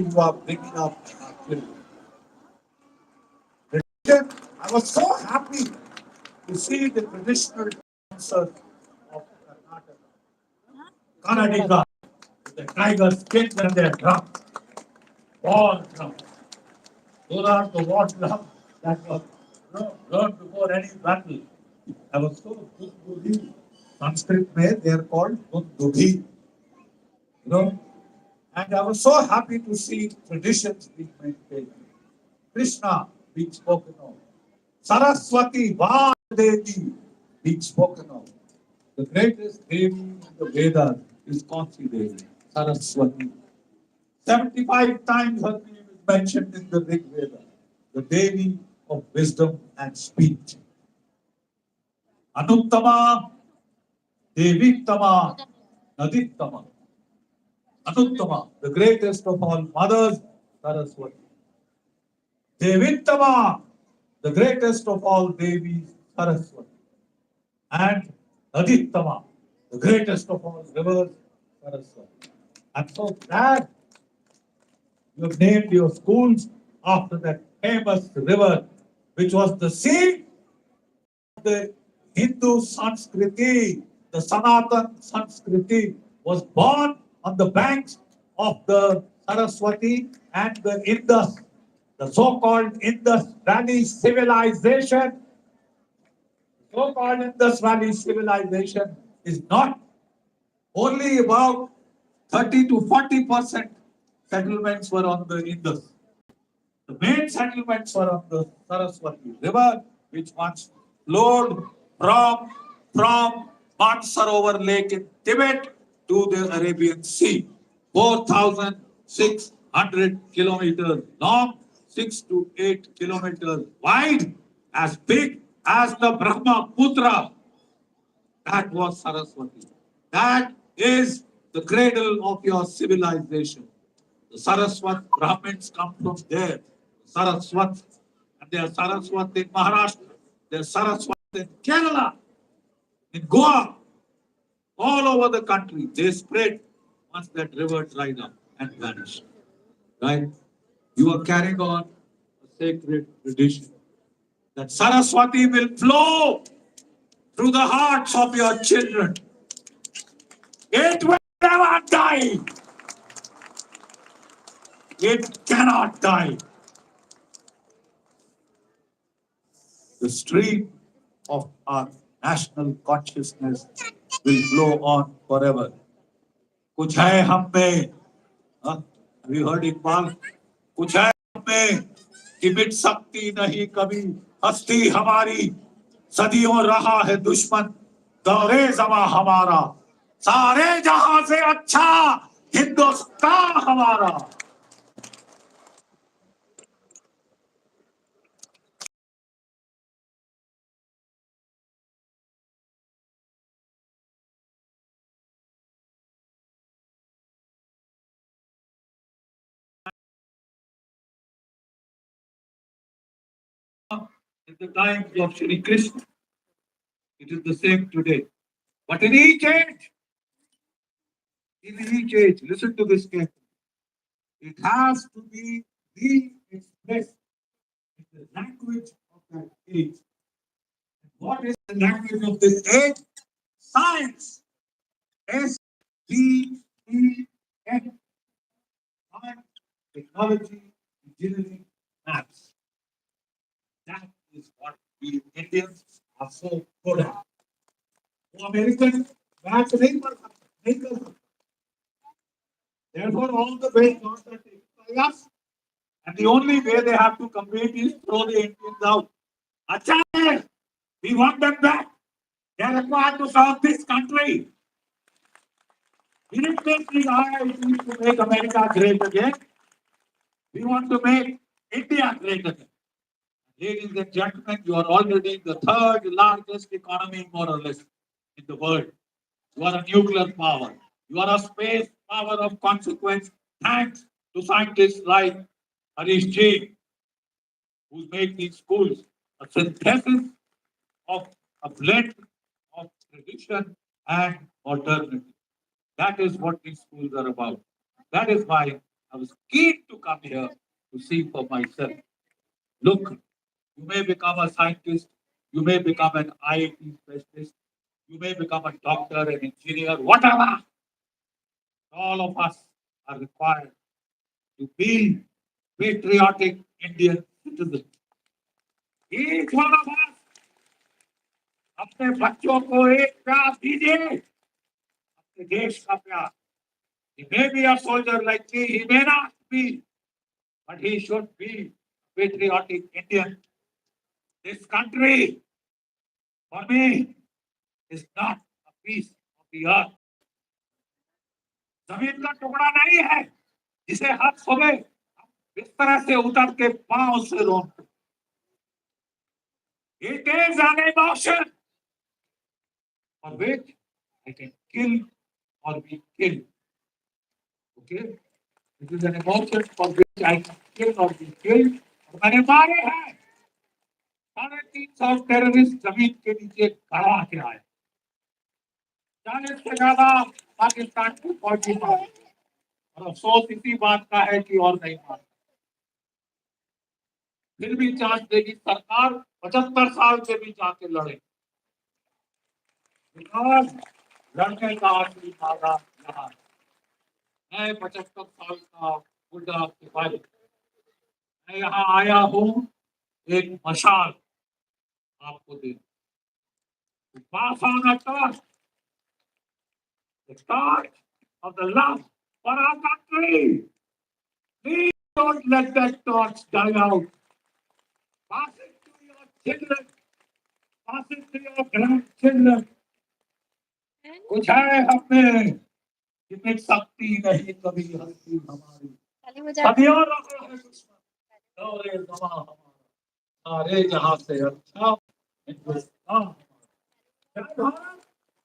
you are bringing up our children. I was so happy to see the traditional dancers of Karnataka, the tiger skins and their drum, all drum. Those are the war drums that was learned before any battle. I was so good to read. Sanskrit mein they are called Dudhi, and I was so happy to see traditions being maintained. Krishna being spoken of. Saraswati Devi being spoken of. The greatest Devi in the Vedas is Kansi Devi, Saraswati. 75 times her name is mentioned in the Rig Veda, the Devi of wisdom and speech. Anuttama, Devittama, Nadittama. Anuttama, the greatest of all mothers, Saraswati. Devittama, the greatest of all Devis, Saraswati. And Nadittama, the greatest of all rivers, Saraswati. I'm so glad you have named your schools after that famous river, which was the seed of the Hindu Sanskriti. The Sanatan Sanskriti was born on the banks of the Saraswati and the Indus, the so-called Indus Valley civilization. So-called Indus Valley civilization is not only about 30 to 40% settlements were on the Indus. The main settlements were on the Saraswati River, which once flowed from Mansarovar Lake in Tibet to the Arabian Sea. 4,600 kilometers long, 6 to 8 kilometers wide, as big as the Brahmaputra. That was Saraswati. That is the cradle of your civilization. The Saraswat Brahmins come from there. Saraswat, and they are Saraswat in Maharashtra, they are Saraswat in Kerala, in Goa, all over the country. They spread once that river dried up and vanished. Right? You are carrying on a sacred tradition that Saraswati will flow through the hearts of your children. It will never die. It cannot die. The stream of our national consciousness will flow on forever. कुछ है हम में, have you heard Iqbal? कुछ है हम में कि मिट सकती नहीं कभी हस्ती हमारी, सदियों रहा है दुश्मन दौरे जमा हमारा, सारे जहां से अच्छा हिंदुस्तान हमारा. In the times of Shri Krishna, it is the same today. But in each age, listen to this carefully. It has to be re-expressed in the language of that age. What is the language of this age? Science. STEM. Science, technology, engineering, maths. That is what we Indians are so good at. वो American match नहीं कर सकते, नहीं कर सकते. Therefore, all the best jobs are taken by us. And the only way they have to compete is throw the Indians out. Achha, we want them back. They are required to serve this country. We didn't make these IITs to make America great again. We want to make India great again. Ladies and gentlemen, you are already the third largest economy, more or less, in the world. You are a nuclear power. You are a space power of consequence, thanks to scientists like Harish Ji, who make these schools a synthesis of a blend of tradition and modernity. That is what these schools are about. That is why I was keen to come here to see for myself. Look, you may become a scientist, you may become an IIT specialist, you may become a doctor, an engineer, whatever. All of us are required to be patriotic Indian citizens. Each one of us अपने बच्चों को एक प्यार दीजिए अपने देश का प्यार. He may be a soldier like me, he may not be, but he should be patriotic Indian. This country, for me, is not a piece of the earth. जमीन का टुकड़ा नहीं है जिसे हर सुबह बिस्तर से उतर के पांव से रोक. It is an emotion for which I can kill or be killed. Okay? It is an emotion for which I can kill or be killed. और मैंने मारे हैं 350 टेररिस्ट जमीन के नीचे गड़वा के आए. 40 से ज्यादा पाकिस्तान की फौजी मारे. और अफसोस इसी बात का है कि और नहीं मारे. फिर भी चांस देगी सरकार 75 साल से भी जाके लड़े. लड़ने का आखिरी नारा यहाँ. मैं 75 साल का बुढ़ा सिपाही. मैं यहाँ आया हूँ एक मशाल आपको दे. Pass on a torch, the torch of the love for our country. Please don't let that torch die out. Pass it to your children. Pass it to your grandchildren. कुछ है हमें जितनी शक्ति नहीं कभी हल्की हमारी. सदियों रहा है दुश्मन. दौरे जमा हमारा. सारे जहां से अच्छा हिंदुस्तान. जय भारत.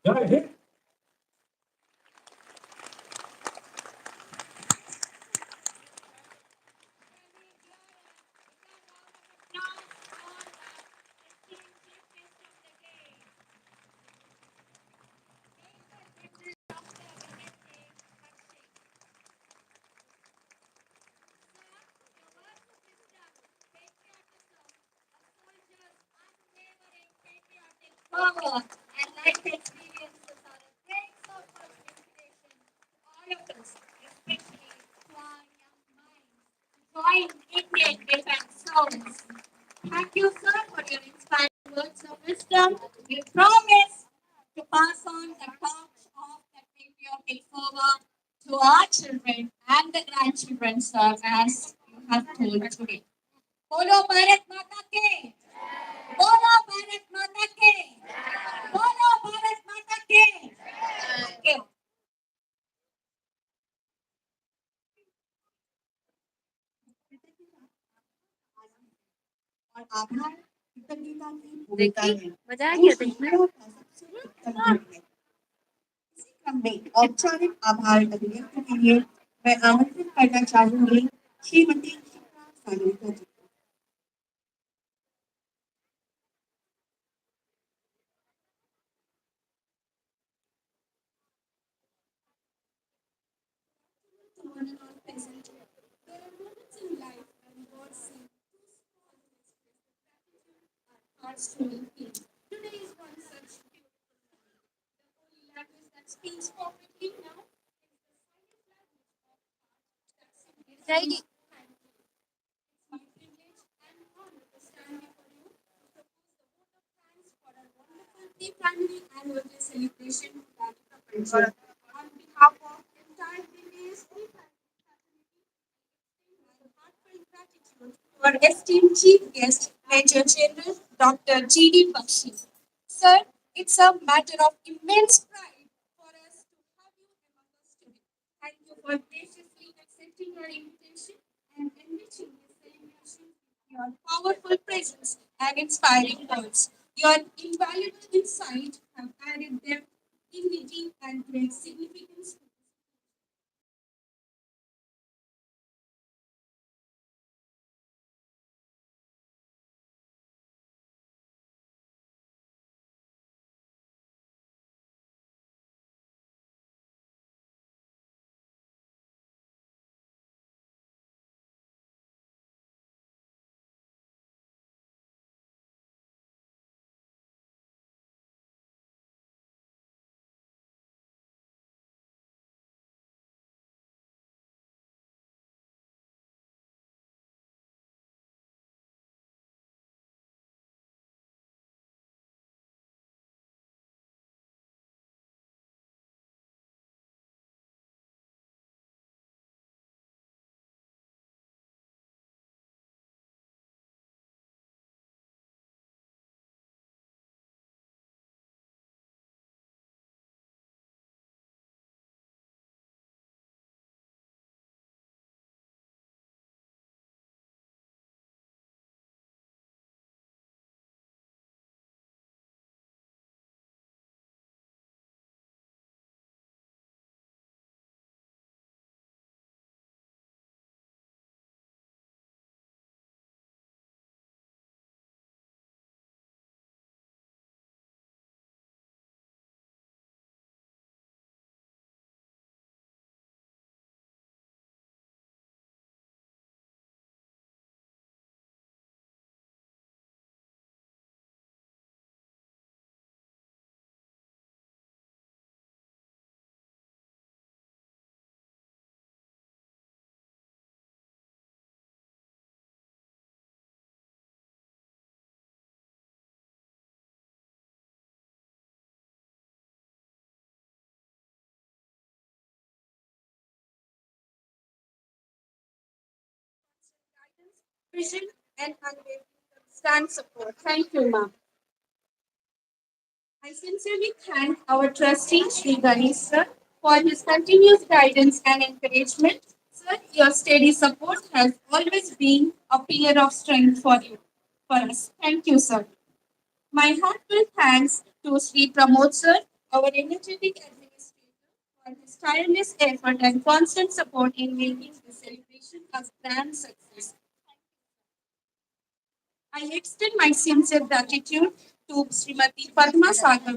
जय Hind. Power and life experiences are a great source of inspiration to all of us, especially to our young minds. Join Indian Defense Service. Thank you, sir, for your inspiring words of wisdom. We promise to pass on the torch of the patriotic fervor to our children and the grandchildren, sir, as you have told today. Bolo Bharat Mata Ki! Bolo Bharat Mata Ki! Bolo Bharat Mata Ki! Thank you. और आभार कृतज्ञता की भूमिका है. मजा आ गया देखने का सबसे उत्तम है. इसी क्रम में औपचारिक आभार अभिव्यक्त के लिए मैं आमंत्रित करना चाहूंगी श्रीमती शिप्रा सागरिका जी. To one and all present, there are moments in life when words seem too small to express the gratitude our hearts truly feel. Today is one such beautiful moment. The only language that speaks perfectly now is the silent language of heart that simply says thank you. It's my privilege and honor to stand before you to propose the vote of thanks for our wonderful pre-primary annual celebration that Prapancha. On behalf of entire British pre-primary fraternity, I extend my heartfelt gratitude to our esteemed chief guest, Major General Dr. GD Bakshi. Sir, it's a matter of immense pride for us to have you among us today. Thank you for graciously accepting our invitation and enriching this celebration with your powerful presence and inspiring words. Your invaluable insight have added depth, dignity, and great significance vision and unwavering stand support. Thank you, ma'am. I sincerely thank our trustee, Sri Ganesh sir, for his continuous guidance and encouragement. Sir, your steady support has always been a pillar of strength for us. Thank you, sir. My heartfelt thanks to Sri Pramod sir, our energetic administrator, for his tireless effort and constant support in making the celebration a grand success. I extend my sincere gratitude to Srimati Padma Sagar